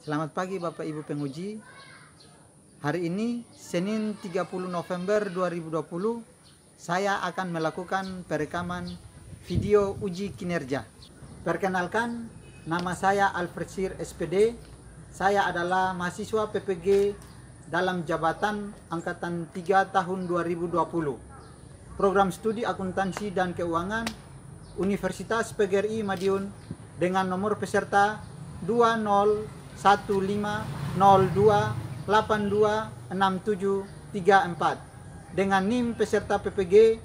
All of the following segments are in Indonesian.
Selamat pagi Bapak Ibu penguji. Hari ini Senin 30 November 2020 saya akan melakukan perekaman video uji kinerja. Perkenalkan, nama saya Alfredsir SPD. Saya adalah mahasiswa PPG dalam jabatan Angkatan 3 tahun 2020. Program studi akuntansi dan keuangan Universitas PGRI Madiun dengan nomor peserta 20.01.02.82.6734 dengan NIM peserta PPG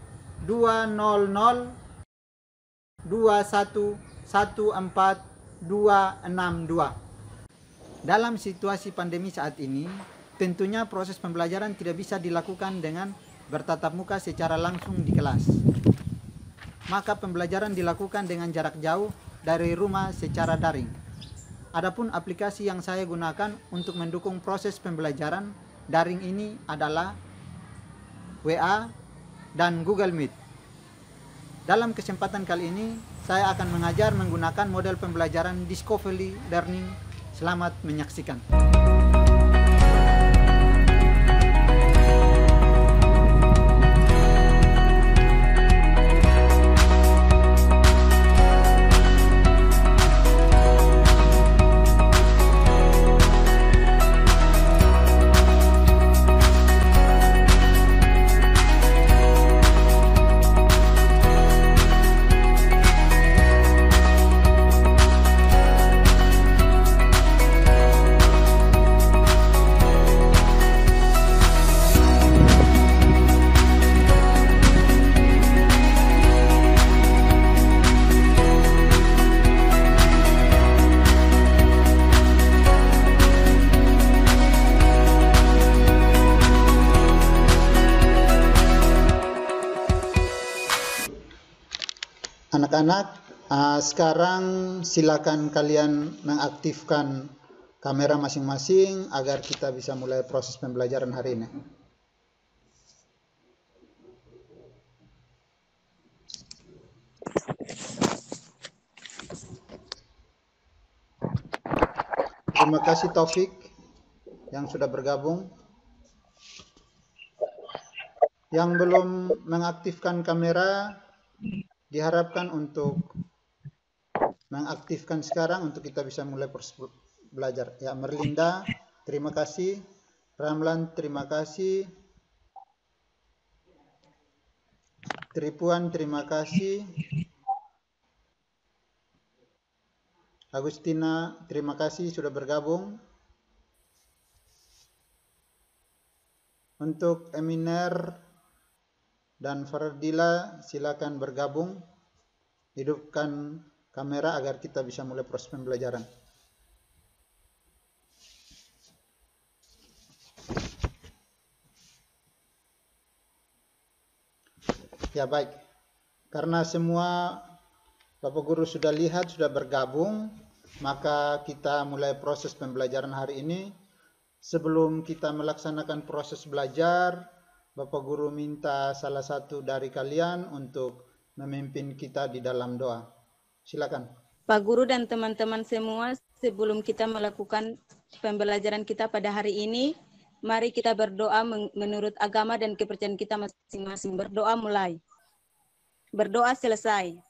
2002114.262. Dalam situasi pandemi saat ini, tentunya proses pembelajaran tidak bisa dilakukan dengan bertatap muka secara langsung di kelas. Maka pembelajaran dilakukan dengan jarak jauh dari rumah secara daring. Adapun aplikasi yang saya gunakan untuk mendukung proses pembelajaran daring ini adalah WA dan Google Meet. Dalam kesempatan kali ini, saya akan mengajar menggunakan model pembelajaran Discovery Learning. Selamat menyaksikan. Anak-anak, sekarang silakan kalian mengaktifkan kamera masing-masing agar kita bisa mulai proses pembelajaran hari ini. Terima kasih Taufik yang sudah bergabung. Yang belum mengaktifkan kamera, diharapkan untuk mengaktifkan sekarang untuk kita bisa mulai proses belajar. Ya, Merlinda, terima kasih. Ramlan, terima kasih. Tripuan, terima kasih. Agustina, terima kasih sudah bergabung. Untuk Eminer dan Fardila, silakan bergabung. Hidupkan kamera agar kita bisa mulai proses pembelajaran. Ya, baik. Karena semua Bapak Guru sudah lihat, sudah bergabung, maka kita mulai proses pembelajaran hari ini. Sebelum kita melaksanakan proses belajar, Bapak Guru minta salah satu dari kalian untuk memimpin kita di dalam doa. Silakan. Pak Guru dan teman-teman semua, sebelum kita melakukan pembelajaran kita pada hari ini, mari kita berdoa menurut agama dan kepercayaan kita masing-masing. Berdoa mulai. Berdoa selesai.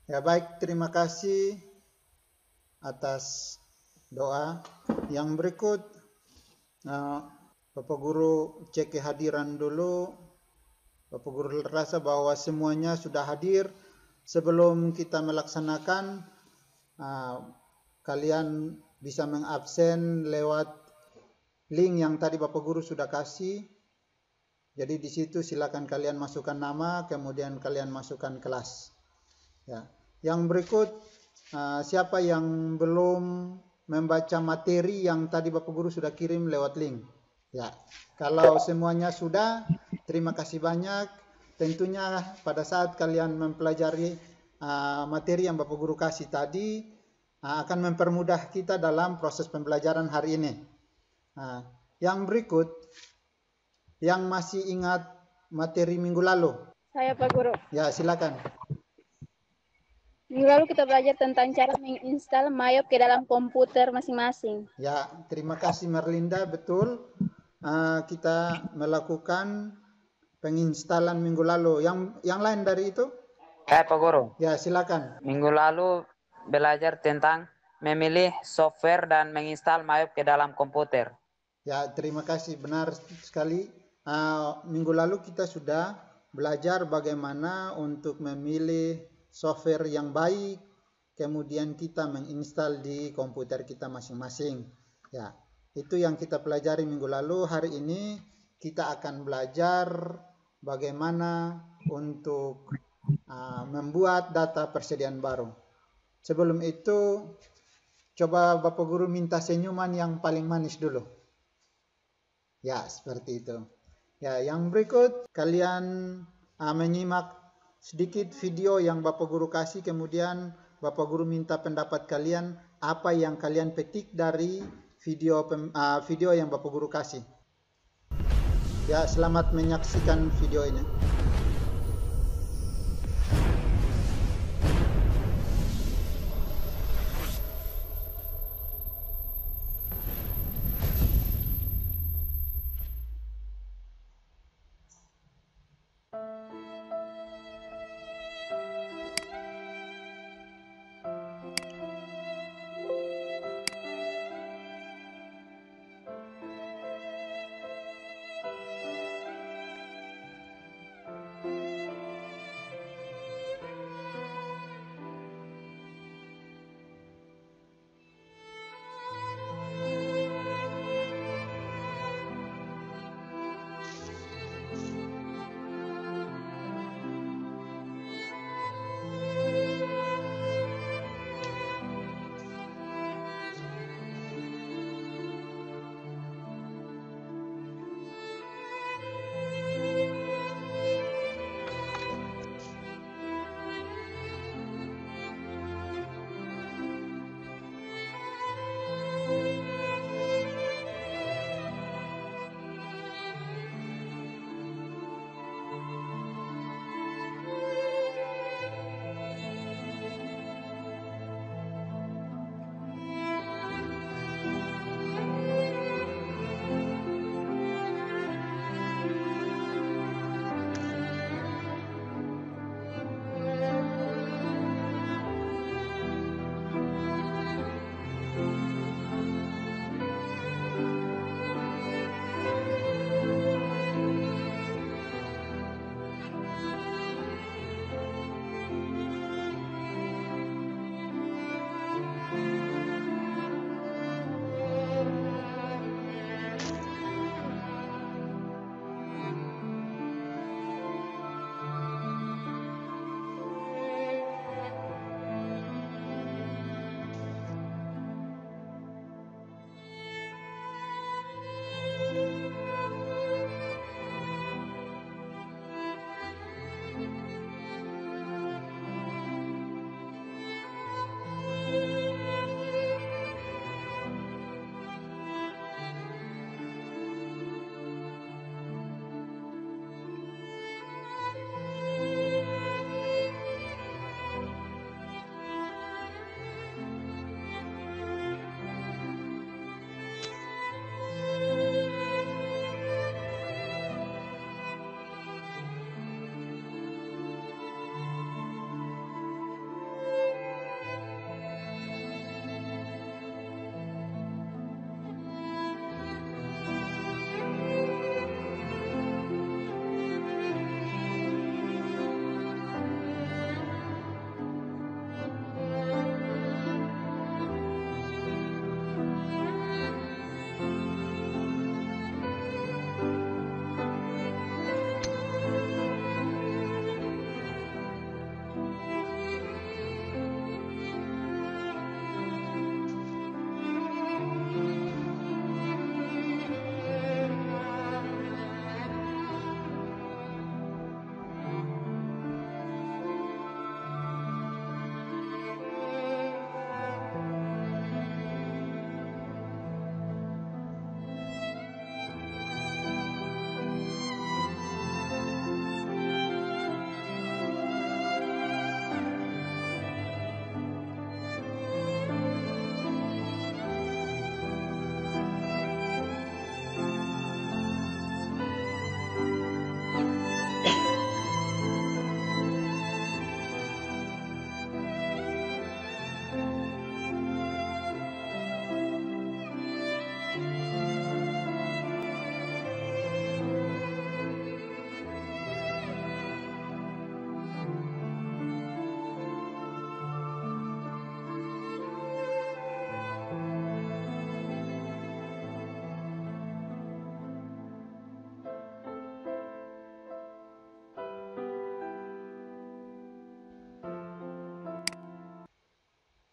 Ya, baik, terima kasih atas doa. Yang berikut, Bapak Guru cek kehadiran dulu. Bapak Guru rasa bahwa semuanya sudah hadir. Sebelum kita melaksanakan, kalian bisa mengabsen lewat link yang tadi Bapak Guru sudah kasih. Jadi di situ silakan kalian masukkan nama, kemudian kalian masukkan kelas. Ya. Yang berikut, siapa yang belum membaca materi yang tadi Bapak Guru sudah kirim lewat link? Ya, kalau semuanya sudah, terima kasih banyak. Tentunya pada saat kalian mempelajari materi yang Bapak Guru kasih tadi, akan mempermudah kita dalam proses pembelajaran hari ini. Yang berikut, yang masih ingat materi minggu lalu? Saya Pak Guru. Ya, silakan. Minggu lalu kita belajar tentang cara menginstal Mayop ke dalam komputer masing-masing. Ya, terima kasih Merlinda, betul. Kita melakukan penginstalan minggu lalu. Yang lain dari itu? Pak Guru. Ya, silakan. Minggu lalu belajar tentang memilih software dan menginstal Mayop ke dalam komputer. Ya, terima kasih. Benar sekali. Minggu lalu kita sudah belajar bagaimana untuk memilih software yang baik, kemudian kita menginstal di komputer kita masing-masing. Ya, itu yang kita pelajari minggu lalu. Hari ini kita akan belajar bagaimana untuk membuat data persediaan baru. Sebelum itu, coba Bapak Guru minta senyuman yang paling manis dulu. Ya, seperti itu. Ya, yang berikut kalian menyimak sedikit video yang Bapak Guru kasih, kemudian Bapak Guru minta pendapat kalian apa yang kalian petik dari video yang Bapak Guru kasih. Ya, selamat menyaksikan video ini.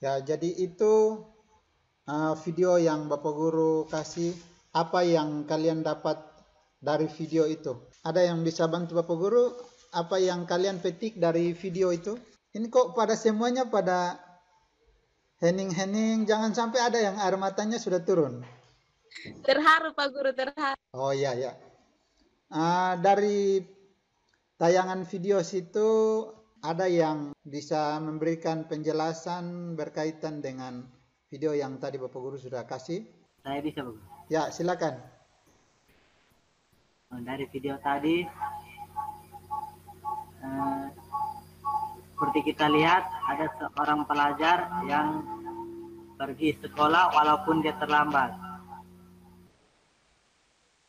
Ya, jadi itu video yang Bapak Guru kasih. Apa yang kalian dapat dari video itu? Ada yang bisa bantu Bapak Guru? Apa yang kalian petik dari video itu? Ini kok pada semuanya pada hening-hening, jangan sampai ada yang air matanya sudah turun. Terharu Pak Guru, terharu. Oh iya ya. Dari tayangan video situ ada yang bisa memberikan penjelasan berkaitan dengan video yang tadi Bapak Guru sudah kasih? Saya bisa, Pak Guru. Ya, silakan. Dari video tadi, seperti kita lihat ada seorang pelajar yang pergi sekolah walaupun dia terlambat.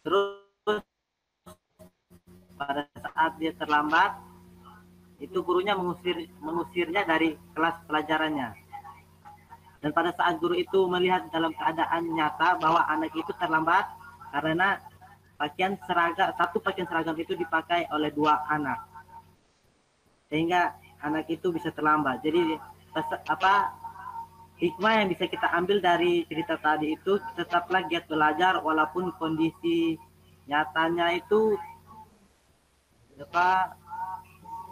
Terus pada saat dia terlambat, itu gurunya mengusirnya dari kelas pelajarannya. Dan pada saat guru itu melihat dalam keadaan nyata bahwa anak itu terlambat karena satu pakaian seragam itu dipakai oleh dua anak, sehingga anak itu bisa terlambat. Jadi hikmah yang bisa kita ambil dari cerita tadi itu, tetaplah giat belajar walaupun kondisi nyatanya itu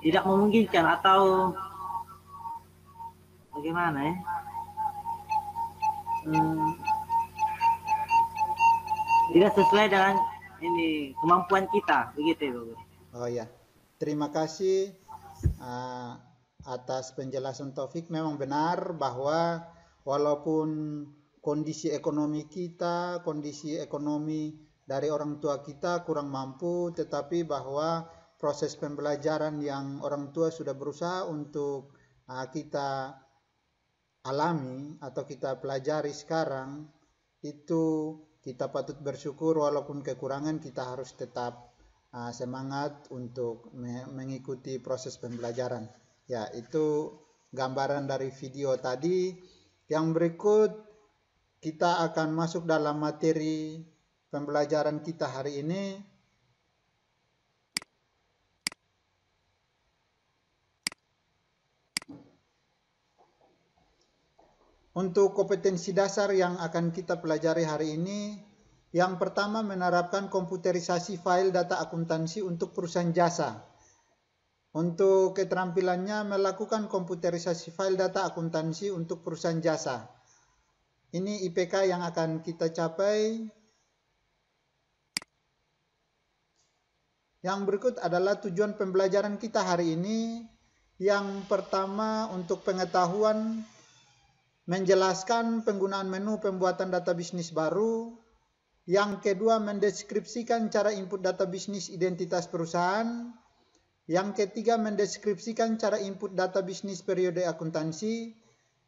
tidak memungkinkan atau bagaimana ya, tidak sesuai dengan ini kemampuan kita, begitu ya, Bu. Oh ya, terima kasih atas penjelasan Taufik. Memang benar bahwa walaupun kondisi ekonomi kita, kondisi ekonomi dari orang tua kita kurang mampu, tetapi bahwa proses pembelajaran yang orang tua sudah berusaha untuk kita alami atau kita pelajari sekarang, itu kita patut bersyukur. Walaupun kekurangan, kita harus tetap semangat untuk mengikuti proses pembelajaran. Ya, itu gambaran dari video tadi. Yang berikut kita akan masuk dalam materi pembelajaran kita hari ini. Untuk kompetensi dasar yang akan kita pelajari hari ini, yang pertama menerapkan komputerisasi file data akuntansi untuk perusahaan jasa. Untuk keterampilannya melakukan komputerisasi file data akuntansi untuk perusahaan jasa. Ini IPK yang akan kita capai. Yang berikut adalah tujuan pembelajaran kita hari ini. Yang pertama, untuk pengetahuan, menjelaskan penggunaan menu pembuatan data bisnis baru. Yang kedua, mendeskripsikan cara input data bisnis identitas perusahaan. Yang ketiga, mendeskripsikan cara input data bisnis periode akuntansi.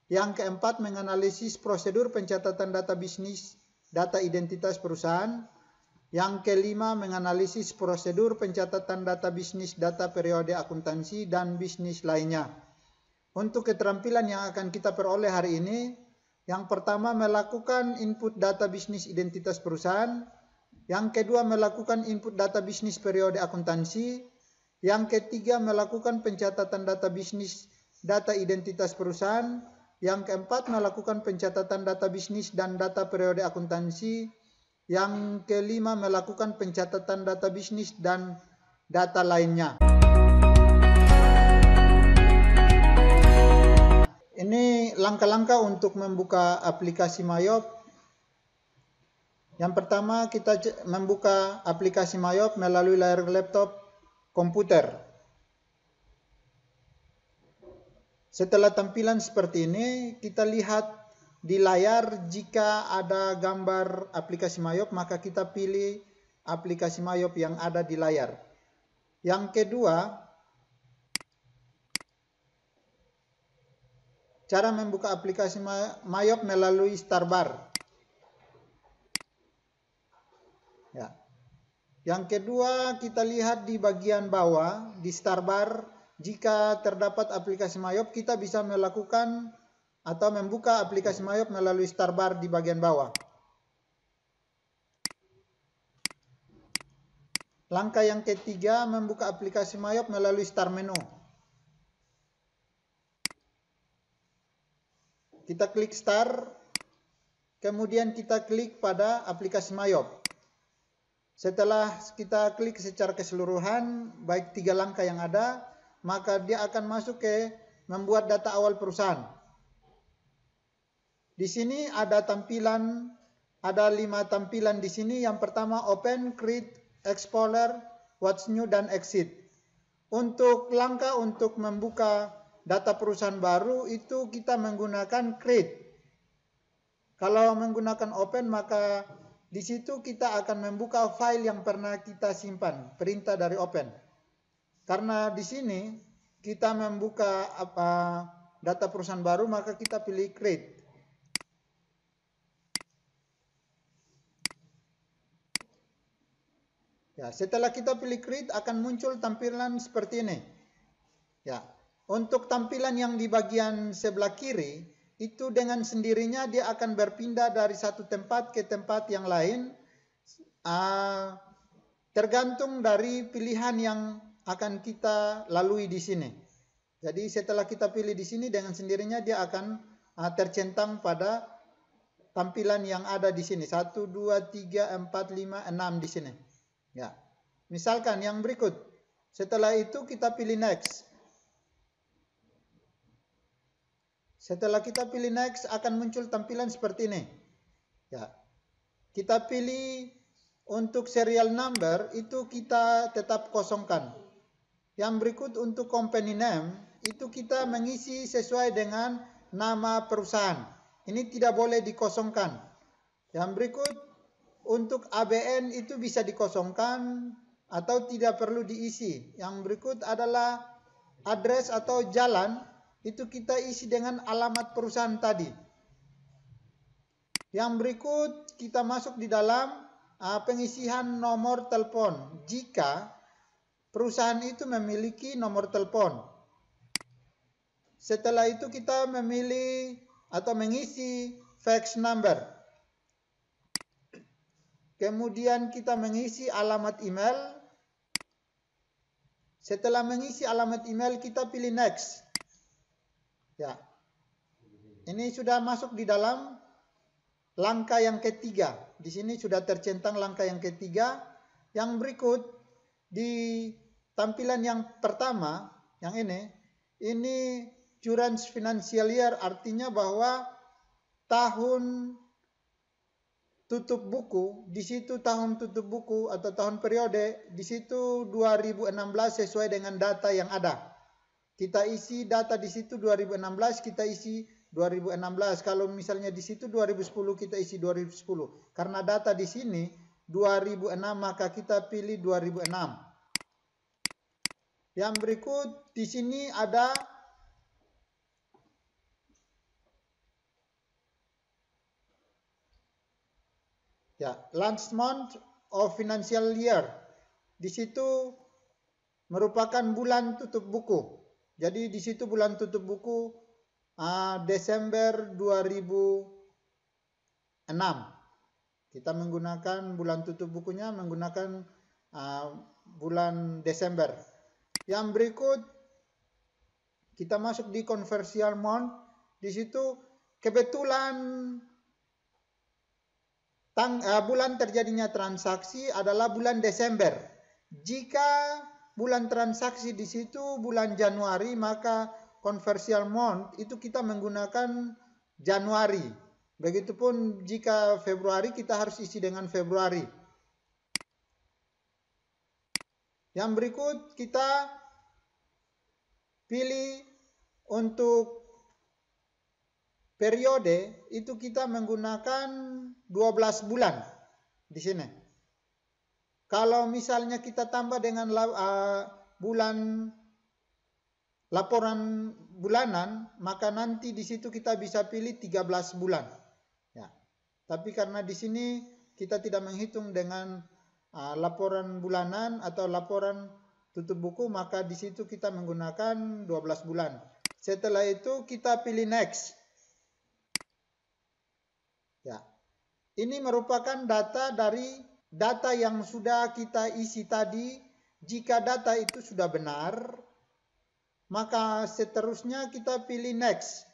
Yang keempat, menganalisis prosedur pencatatan data bisnis data identitas perusahaan. Yang kelima, menganalisis prosedur pencatatan data bisnis data periode akuntansi dan bisnis lainnya. Untuk keterampilan yang akan kita peroleh hari ini, yang pertama melakukan input data bisnis identitas perusahaan, yang kedua melakukan input data bisnis periode akuntansi, yang ketiga melakukan pencatatan data bisnis data identitas perusahaan, yang keempat melakukan pencatatan data bisnis dan data periode akuntansi, yang kelima melakukan pencatatan data bisnis dan data lainnya. Ini langkah-langkah untuk membuka aplikasi Mayop. Yang pertama, kita membuka aplikasi Mayop melalui layar laptop komputer. Setelah tampilan seperti ini, kita lihat di layar jika ada gambar aplikasi Mayop, maka kita pilih aplikasi Mayop yang ada di layar. Yang kedua, cara membuka aplikasi Mayop melalui Star Bar. Ya. Yang kedua, kita lihat di bagian bawah di Star Bar, jika terdapat aplikasi Mayop, kita bisa melakukan atau membuka aplikasi Mayop melalui Star Bar di bagian bawah. Langkah yang ketiga, membuka aplikasi Mayop melalui Star Menu. Kita klik start, kemudian kita klik pada aplikasi Mayop. Setelah kita klik secara keseluruhan, baik 3 langkah yang ada, maka dia akan masuk ke membuat data awal perusahaan. Di sini ada 5 tampilan di sini. Yang pertama open, create, explorer, what's new, dan exit. Untuk langkah untuk membuka data perusahaan baru itu kita menggunakan create. Kalau menggunakan open maka di situ kita akan membuka file yang pernah kita simpan, perintah dari open. Karena di sini kita membuka data perusahaan baru maka kita pilih create. Ya, setelah kita pilih create akan muncul tampilan seperti ini. Ya, untuk tampilan yang di bagian sebelah kiri itu dengan sendirinya dia akan berpindah dari satu tempat ke tempat yang lain, tergantung dari pilihan yang akan kita lalui di sini. Jadi setelah kita pilih di sini dengan sendirinya dia akan tercentang pada tampilan yang ada di sini 1, 2, 3, 4, 5, 6 di sini. Ya, misalkan yang berikut. Setelah itu kita pilih next. Setelah kita pilih next akan muncul tampilan seperti ini. Ya, kita pilih untuk serial number itu kita tetap kosongkan. Yang berikut untuk company name itu kita mengisi sesuai dengan nama perusahaan. Ini tidak boleh dikosongkan. Yang berikut untuk ABN itu bisa dikosongkan atau tidak perlu diisi. Yang berikut adalah address atau jalan, itu kita isi dengan alamat perusahaan tadi. Yang berikut kita masuk di dalam pengisian nomor telepon. Jika perusahaan itu memiliki nomor telepon. Setelah itu kita memilih atau mengisi fax number. Kemudian kita mengisi alamat email. Setelah mengisi alamat email kita pilih next. Ya. Ini sudah masuk di dalam langkah yang ketiga. Di sini sudah tercentang langkah yang ketiga. Yang berikut di tampilan yang pertama, yang ini current financial year, artinya bahwa tahun tutup buku, di situ tahun tutup buku atau tahun periode, di situ 2016 sesuai dengan data yang ada. Kita isi data di situ 2016, kita isi 2016. Kalau misalnya di situ 2010, kita isi 2010. Karena data di sini 2006, maka kita pilih 2006. Yang berikut di sini ada last month of financial year. Di situ merupakan bulan tutup buku. Jadi di situ bulan tutup buku Desember 2006. Kita menggunakan bulan tutup bukunya menggunakan bulan Desember. Yang berikut kita masuk di conversion month. Di situ kebetulan bulan terjadinya transaksi adalah bulan Desember. Jika bulan transaksi di situ bulan Januari, maka conversion month itu kita menggunakan Januari. Begitupun jika Februari kita harus isi dengan Februari. Yang berikut kita pilih untuk periode itu kita menggunakan 12 bulan di sini. Kalau misalnya kita tambah dengan laporan bulanan, maka nanti di situ kita bisa pilih 13 bulan. Ya. Tapi karena di sini kita tidak menghitung dengan laporan bulanan atau laporan tutup buku, maka di situ kita menggunakan 12 bulan. Setelah itu kita pilih next. Ya. Ini merupakan data dari data yang sudah kita isi tadi. Jika data itu sudah benar, maka seterusnya kita pilih next.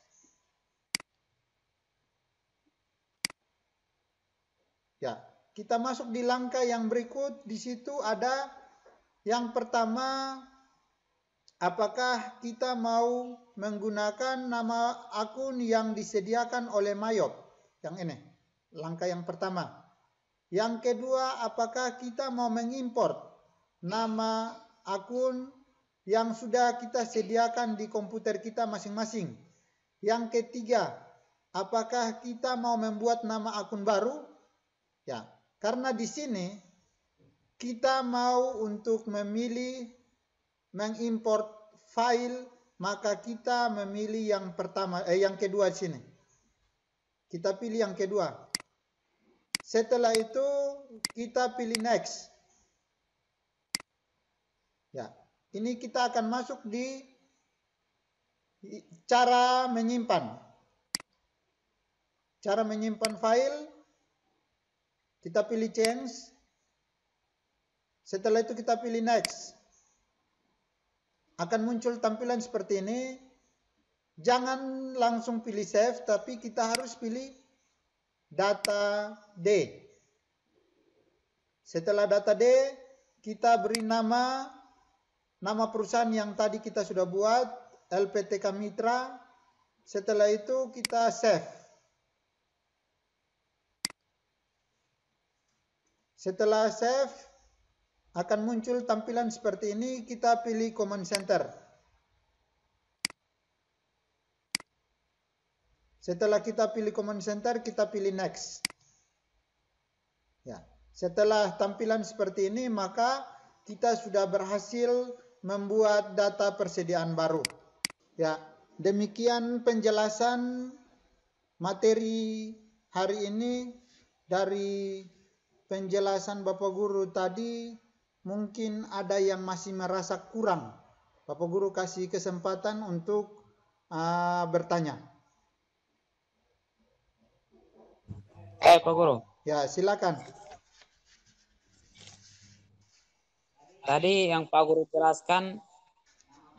Ya, kita masuk di langkah yang berikut. Di situ ada yang pertama, apakah kita mau menggunakan nama akun yang disediakan oleh Mayop? Yang ini, langkah yang pertama. Yang kedua, apakah kita mau mengimport nama akun yang sudah kita sediakan di komputer kita masing-masing? Yang ketiga, apakah kita mau membuat nama akun baru? Ya, karena di sini kita mau untuk memilih mengimport file, maka kita memilih yang pertama, yang kedua di sini. Kita pilih yang kedua. Setelah itu kita pilih next. Ya, ini kita akan masuk di cara menyimpan. Cara menyimpan file, kita pilih change. Setelah itu kita pilih next. Akan muncul tampilan seperti ini. Jangan langsung pilih save, tapi kita harus pilih data D. Setelah data D, kita beri nama perusahaan yang tadi kita sudah buat, LPTK Mitra. Setelah itu kita save. Setelah save, akan muncul tampilan seperti ini. Kita pilih command center. Setelah kita pilih command center, kita pilih next. Ya, setelah tampilan seperti ini, maka kita sudah berhasil membuat data persediaan baru. Ya, demikian penjelasan materi hari ini. Dari penjelasan Bapak Guru tadi, mungkin ada yang masih merasa kurang. Bapak Guru kasih kesempatan untuk bertanya. Pak Guru. Ya, silakan. Tadi yang Pak Guru jelaskan,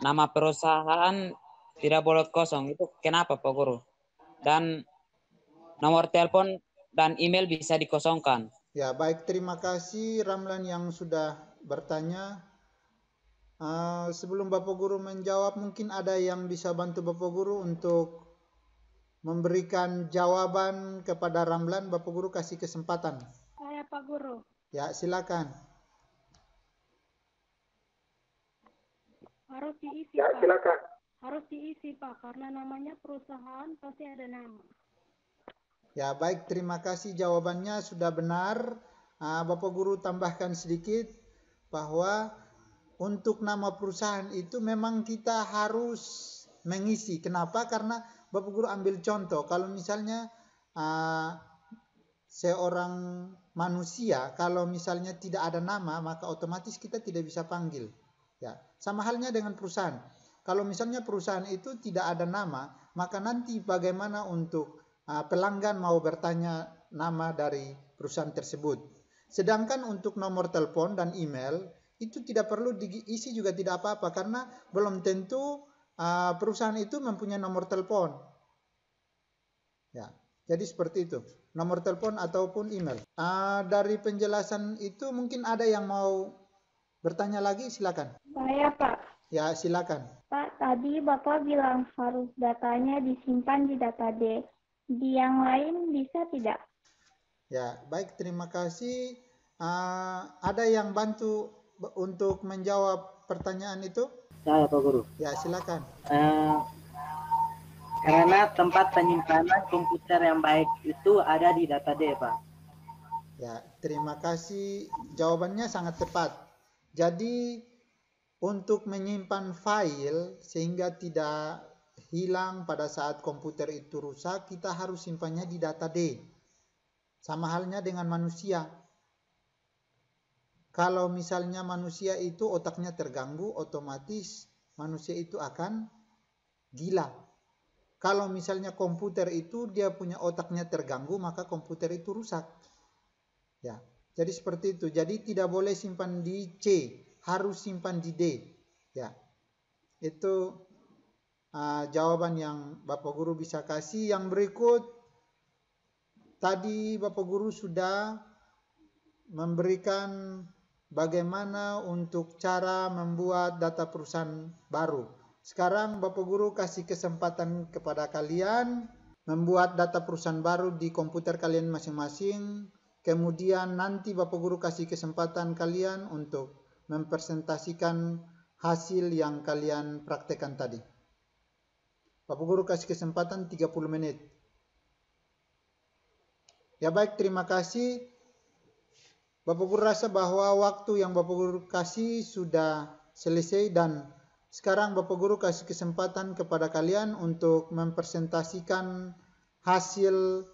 nama perusahaan tidak boleh kosong. Itu kenapa Pak Guru? Dan nomor telepon dan email bisa dikosongkan. Ya, baik, terima kasih Ramlan yang sudah bertanya. Sebelum Bapak Guru menjawab, mungkin ada yang bisa bantu Bapak Guru untuk memberikan jawaban kepada Ramlan. Bapak Guru kasih kesempatan. Saya Pak Guru. Ya, silakan. Harus diisi Ya, Pak. silakan. Harus diisi Pak, karena namanya perusahaan pasti ada nama. Ya, baik, terima kasih jawabannya sudah benar. Bapak Guru tambahkan sedikit bahwa untuk nama perusahaan itu memang kita harus mengisi. Kenapa? Karena Bapak Guru ambil contoh, kalau misalnya seorang manusia, kalau misalnya tidak ada nama, maka otomatis kita tidak bisa panggil. Ya, sama halnya dengan perusahaan. Kalau misalnya perusahaan itu tidak ada nama, maka nanti bagaimana untuk pelanggan mau bertanya nama dari perusahaan tersebut. Sedangkan untuk nomor telepon dan email itu tidak perlu diisi juga tidak apa-apa, karena belum tentu perusahaan itu mempunyai nomor telepon. Ya, jadi seperti itu, nomor telepon ataupun email. Dari penjelasan itu mungkin ada yang mau bertanya lagi, silakan. Saya Pak. Ya, silakan. Pak, tadi Bapak bilang harus datanya disimpan di data D. Di yang lain bisa tidak? Ya, baik, terima kasih. Ada yang bantu untuk menjawab pertanyaan itu? Saya Pak Guru. Ya, silakan. Karena tempat penyimpanan komputer yang baik itu ada di data D, Pak. Ya, terima kasih. Jawabannya sangat tepat. Jadi, untuk menyimpan file sehingga tidak hilang pada saat komputer itu rusak, kita harus simpannya di data D. Sama halnya dengan manusia. Kalau misalnya manusia itu otaknya terganggu, otomatis manusia itu akan gila. Kalau misalnya komputer itu dia punya otaknya terganggu, maka komputer itu rusak. Ya, jadi seperti itu. Jadi tidak boleh simpan di C, harus simpan di D. Ya, itu jawaban yang Bapak Guru bisa kasih. Yang berikut, tadi Bapak Guru sudah memberikan bagaimana untuk cara membuat data perusahaan baru. Sekarang Bapak Guru kasih kesempatan kepada kalian membuat data perusahaan baru di komputer kalian masing-masing. Kemudian nanti Bapak Guru kasih kesempatan kalian untuk mempresentasikan hasil yang kalian praktekkan tadi. Bapak Guru kasih kesempatan 30 menit. Ya baik, terima kasih. Bapak Guru rasa bahwa waktu yang Bapak Guru kasih sudah selesai dan sekarang Bapak Guru kasih kesempatan kepada kalian untuk mempresentasikan hasil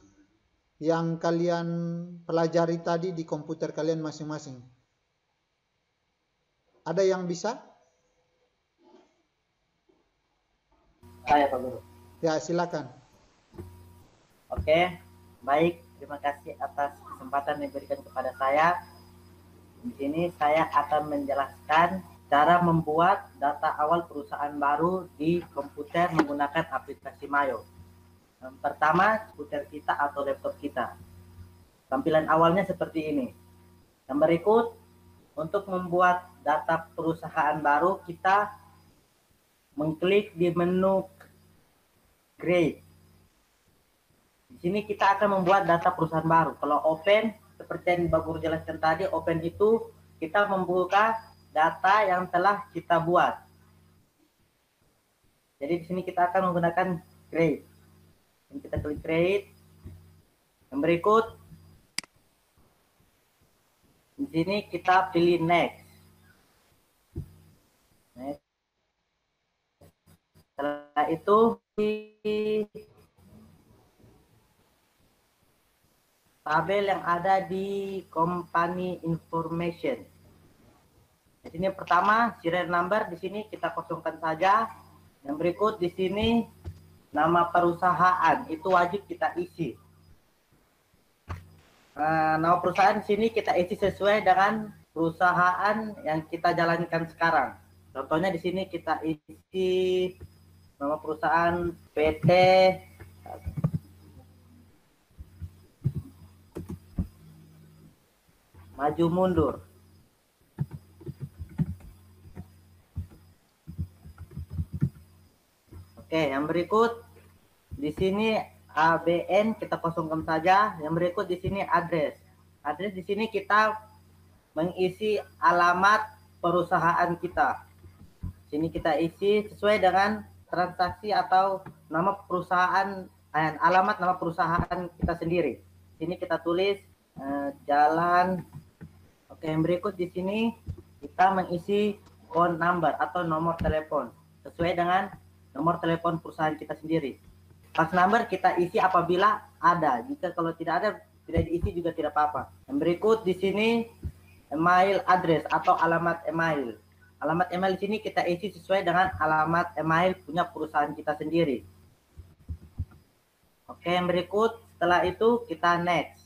yang kalian pelajari tadi di komputer kalian masing-masing. Ada yang bisa? Saya Pak Guru. Ya, silakan. Oke, baik. Terima kasih atas kesempatan yang diberikan kepada saya. Di sini saya akan menjelaskan cara membuat data awal perusahaan baru di komputer menggunakan aplikasi Mayo. Yang pertama, komputer kita atau laptop kita. Tampilan awalnya seperti ini. Yang berikut, untuk membuat data perusahaan baru, kita mengklik di menu Create. Di sini kita akan membuat data perusahaan baru. Kalau open, seperti yang Bapak Guru jelaskan tadi, open itu kita membuka data yang telah kita buat. Jadi di sini kita akan menggunakan create. Ini kita klik create. Yang berikut, di sini kita pilih next. Setelah itu tabel yang ada di company information. Di sini pertama serial number, di sini kita kosongkan saja. Yang berikut di sini nama perusahaan, itu wajib kita isi. Nama perusahaan di sini kita isi sesuai dengan perusahaan yang kita jalankan sekarang. Contohnya di sini kita isi nama perusahaan PT Maju Mundur. Oke, yang berikut di sini ABN kita kosongkan saja. Yang berikut di sini address. Address di sini kita mengisi alamat perusahaan kita. Sini kita isi sesuai dengan transaksi atau nama perusahaan, alamat nama perusahaan kita sendiri. Sini kita tulis jalan. Oke, yang berikut di sini kita mengisi phone number atau nomor telepon sesuai dengan nomor telepon perusahaan kita sendiri. Fax number kita isi apabila ada. Jika kalau tidak ada, tidak diisi juga tidak apa-apa. Yang berikut di sini email address atau alamat email. Alamat email di sini kita isi sesuai dengan alamat email punya perusahaan kita sendiri. Oke, yang berikut setelah itu kita next.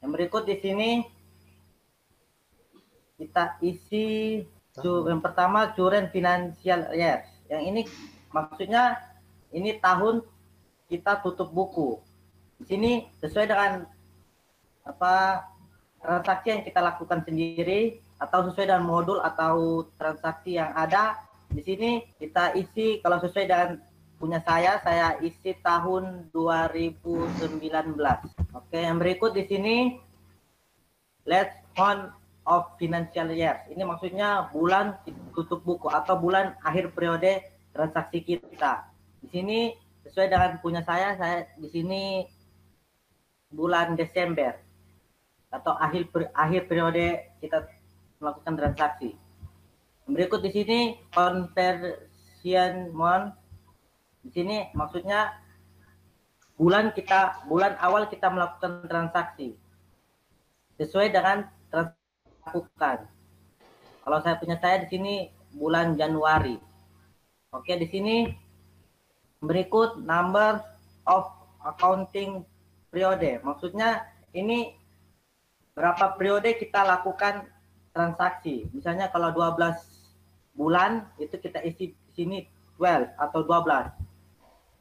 Yang berikut di sini kita isi yang pertama current financial years. Yang ini maksudnya ini tahun kita tutup buku. Di sini sesuai dengan transaksi yang kita lakukan sendiri atau sesuai dengan modul atau transaksi yang ada. Di sini kita isi kalau sesuai dengan punya saya isi tahun 2019. Oke, yang berikut di sini last month of financial year. Ini maksudnya bulan tutup buku atau bulan akhir periode transaksi kita. Di sini sesuai dengan punya saya di sini bulan Desember atau akhir periode kita melakukan transaksi. Berikut di sini conversion month. Di sini maksudnya bulan awal kita melakukan transaksi sesuai dengan transaksi lakukan. Kalau saya punya di sini bulan Januari. Oke, di sini berikut number of accounting periode. Maksudnya ini berapa periode kita lakukan transaksi. Misalnya kalau 12 bulan itu kita isi di sini 12 atau 12.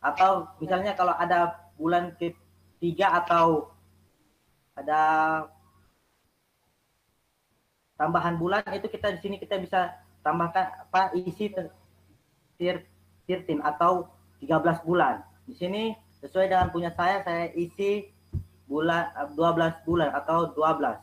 Atau misalnya kalau ada bulan ketiga atau ada tambahan bulan, itu kita di sini kita bisa tambahkan isi 13 atau 13 bulan. Di sini sesuai dengan punya saya isi bulan 12 bulan atau 12.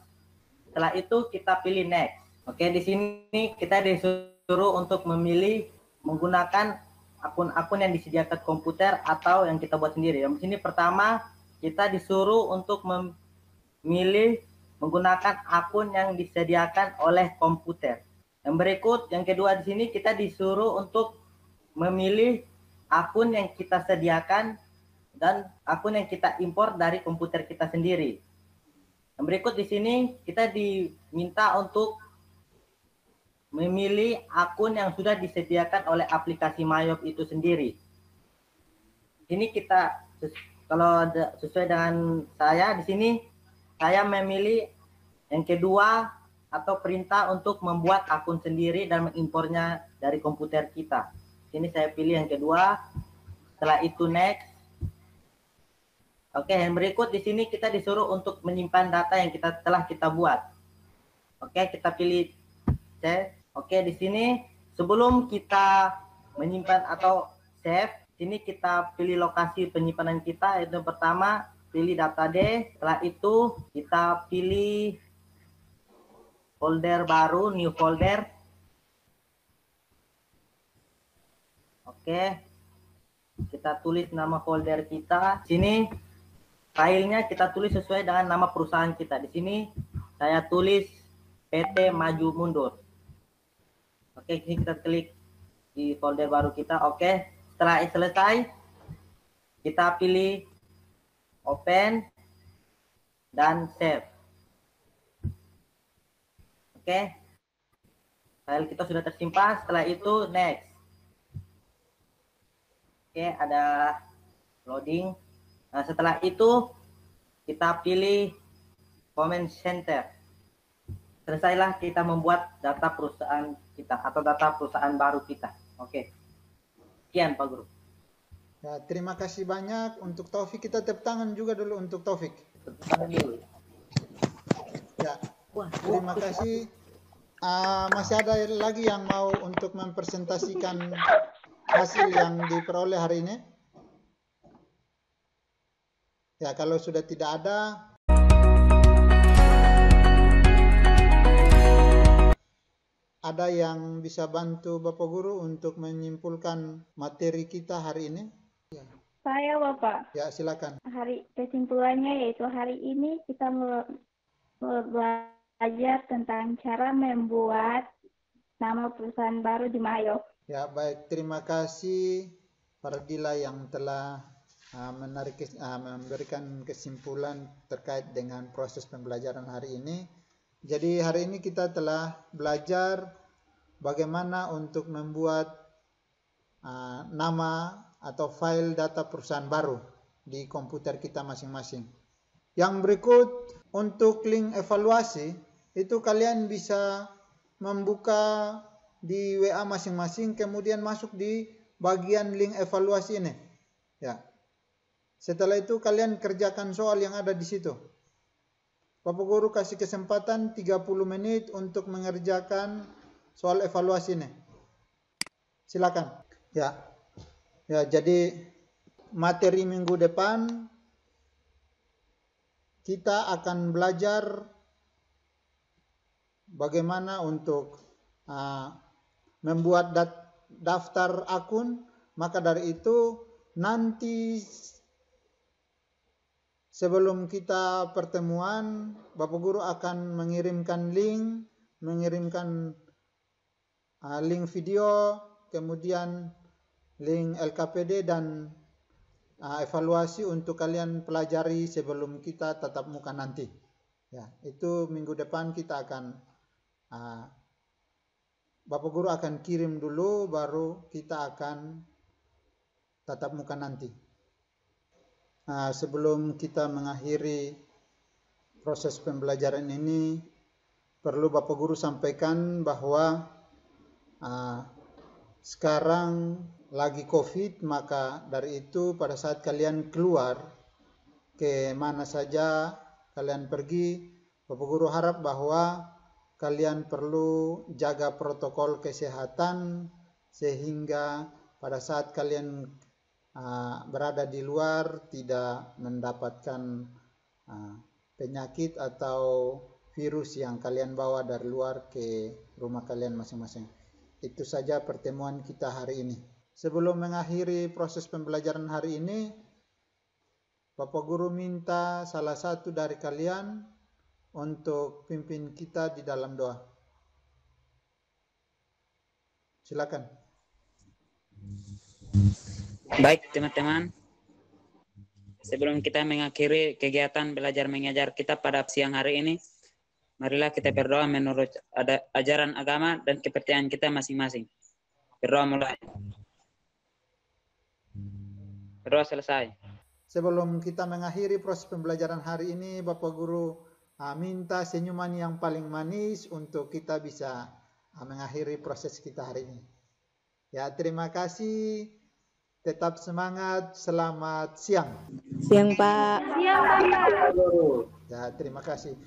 Setelah itu kita pilih next. Oke, di sini kita disuruh untuk memilih menggunakan akun-akun yang disediakan komputer atau yang kita buat sendiri. Di sini pertama kita disuruh untuk memilih menggunakan akun yang disediakan oleh komputer. Yang berikut, yang kedua di sini kita disuruh untuk memilih akun yang kita sediakan dan akun yang kita impor dari komputer kita sendiri. Yang berikut di sini kita diminta untuk memilih akun yang sudah disediakan oleh aplikasi Mayop itu sendiri. Ini kita, kalau sesuai dengan saya di sini, saya memilih yang kedua atau perintah untuk membuat akun sendiri dan mengimpornya dari komputer kita. Ini saya pilih yang kedua. Setelah itu next. Oke, yang berikut di sini kita disuruh untuk menyimpan data yang telah kita buat. Oke, kita pilih save. Oke, di sini sebelum kita menyimpan atau save, sini kita pilih lokasi penyimpanan kita. Itu pertama pilih data D, setelah itu kita pilih folder baru, new folder. Oke, kita tulis nama folder kita. Sini filenya kita tulis sesuai dengan nama perusahaan kita. Di sini saya tulis PT Maju Mundur. Oke, ini kita klik di folder baru kita. Oke, setelah selesai kita pilih open dan save. Oke, file kita sudah tersimpan. Setelah itu next. Oke, ada loading. Nah, setelah itu kita pilih comment center. Selesailah kita membuat data perusahaan kita atau data perusahaan baru kita. Oke, sekian Pak Guru. Ya, terima kasih banyak untuk Taufik. Kita tepuk tangan juga dulu untuk Taufik. Ya, terima kasih. Masih ada lagi yang mau untuk mempresentasikan hasil yang diperoleh hari ini? Ya, kalau sudah tidak ada, ada yang bisa bantu Bapak Guru untuk menyimpulkan materi kita hari ini? Ya. Saya Bapak. Ya, silakan. Kesimpulannya yaitu hari ini kita belajar tentang cara membuat nama perusahaan baru di Mayop. Ya, baik. Terima kasih Fardila yang telah memberikan kesimpulan terkait dengan proses pembelajaran hari ini. Jadi hari ini kita telah belajar bagaimana untuk membuat nama atau file data perusahaan baru di komputer kita masing-masing. Yang berikut untuk link evaluasi itu kalian bisa membuka di WA masing-masing kemudian masuk di bagian link evaluasi ini. Ya. Setelah itu kalian kerjakan soal yang ada di situ. Bapak Guru kasih kesempatan 30 menit untuk mengerjakan soal evaluasi ini. Silakan. Ya. Ya, jadi materi minggu depan kita akan belajar bagaimana untuk membuat daftar akun. Maka dari itu nanti sebelum kita pertemuan, Bapak Guru akan mengirimkan link video, kemudian link LKPD dan evaluasi untuk kalian pelajari sebelum kita tatap muka nanti. Ya, itu minggu depan kita akan Bapak Guru akan kirim dulu, baru kita akan tatap muka nanti. Sebelum kita mengakhiri proses pembelajaran ini, perlu Bapak Guru sampaikan bahwa sekarang lagi COVID, maka dari itu pada saat kalian keluar ke mana saja kalian pergi, Bapak Guru harap bahwa kalian perlu jaga protokol kesehatan sehingga pada saat kalian berada di luar tidak mendapatkan penyakit atau virus yang kalian bawa dari luar ke rumah kalian masing-masing. Itu saja pertemuan kita hari ini. Sebelum mengakhiri proses pembelajaran hari ini, Bapak Guru minta salah satu dari kalian untuk pimpin kita di dalam doa. Silakan. Baik teman-teman, sebelum kita mengakhiri kegiatan belajar mengajar kita pada siang hari ini, marilah kita berdoa menurut ajaran agama dan kepercayaan kita masing-masing. Berdoa mulai. Berdoa selesai. Sebelum kita mengakhiri proses pembelajaran hari ini, Bapak Guru minta senyuman yang paling manis untuk kita bisa mengakhiri proses kita hari ini. Ya, terima kasih. Tetap semangat. Selamat siang. Siang, Pak. Siang, Bapak. Ya, terima kasih.